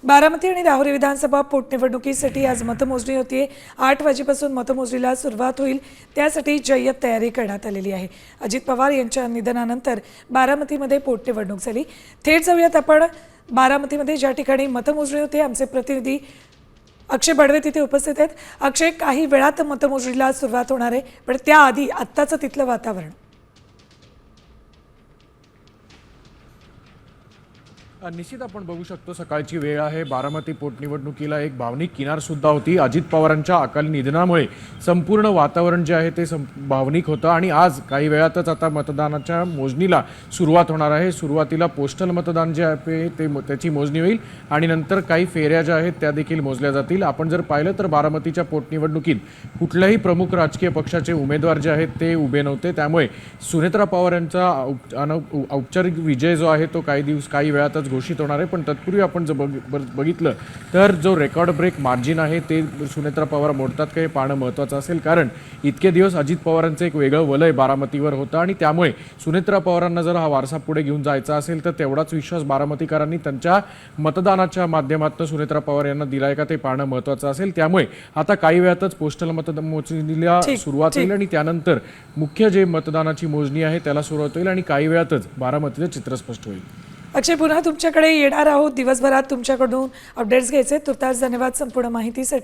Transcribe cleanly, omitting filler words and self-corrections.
बारामती आणि राहुरी विधानसभा पोटनिवडणुकीसाठी आज मतमोजणी होतीये। 8 वाजेपासून मतमोजणीला सुरुवात होईल, त्यासाठी जय्यत तयारी करण्यात आलेली आहे। अजित पवार यांच्या निधनानंतर बारामतीमध्ये पोटनिवडणूक झाली। थेट जाऊयात आपण बारामतीमध्ये ज्या ठिकाणी मतमोजणी होते। आमचे प्रतिनिधी अक्षय बडवे तिथे उपस्थित आहेत। अक्षय, काही वेळात मतमोजणीला सुरुवात होणार आहे, पण त्याआधी आत्ताचं तिथलं वातावरण निश्चित आपण बघू शकतो सकाळची वेळ आहे। बारामती पोटनिवडणुकीला एक भावनिक किनार सुद्धा होती। अजित पवारांच्या अकाली निधनामुळे संपूर्ण वातावरण जे आहे ते भावनिक होतं आणि आज काही वेळातच आता मतदानाच्या मोजणीला सुरुवात होणार आहे। सुरुवातीला पोस्टल मतदान जे आहे ते त्याची मोजणी होईल आणि नंतर काही फेऱ्या ज्या आहेत त्या देखील मोजल्या जातील। आपण जर पाहिलं तर बारामतीच्या पोटनिवडणुकीत कुठल्याही प्रमुख राजकीय पक्षाचे उमेदवार जे आहेत ते उभे नव्हते, त्यामुळे सुनेत्रा पवार यांचा औपचारिक विजय जो आहे तो काही वेळातच घोषित होणार आहे। पण तत्पूर्वी आपण जर बघितलं तर जो रेकॉर्ड ब्रेक मार्जिन आहे ते सुनेत्रा पवार मोडतात का हे पाहणं महत्त्वाचं असेल, कारण इतके दिवस अजित पवारांचं एक वेगळं वलय बारामतीवर होतं आणि त्यामुळे सुनेत्रा पवारांना जर हा वारसा पुढे घेऊन जायचा असेल तर तेवढाच विश्वास बारामतीकरांनी त्यांच्या मतदानाच्या माध्यमातून सुनेत्रा पवार यांना दिलाय का ते पाहणं महत्त्वाचं असेल। त्यामुळे आता काही वेळातच पोस्टल मतदान मोजणीला सुरुवात होईल आणि त्यानंतर मुख्य जे मतदानाची मोजणी आहे त्याला सुरुवात होईल आणि काही वेळातच बारामतीचं चित्र स्पष्ट होईल। अक्षय, पुन्हा तुमच्याकडे येणार आहोत दिवसभरात तुमच्याकडून अपडेट्स घ्यायचे। तुर्तास धन्यवाद संपूर्ण माहितीसाठी।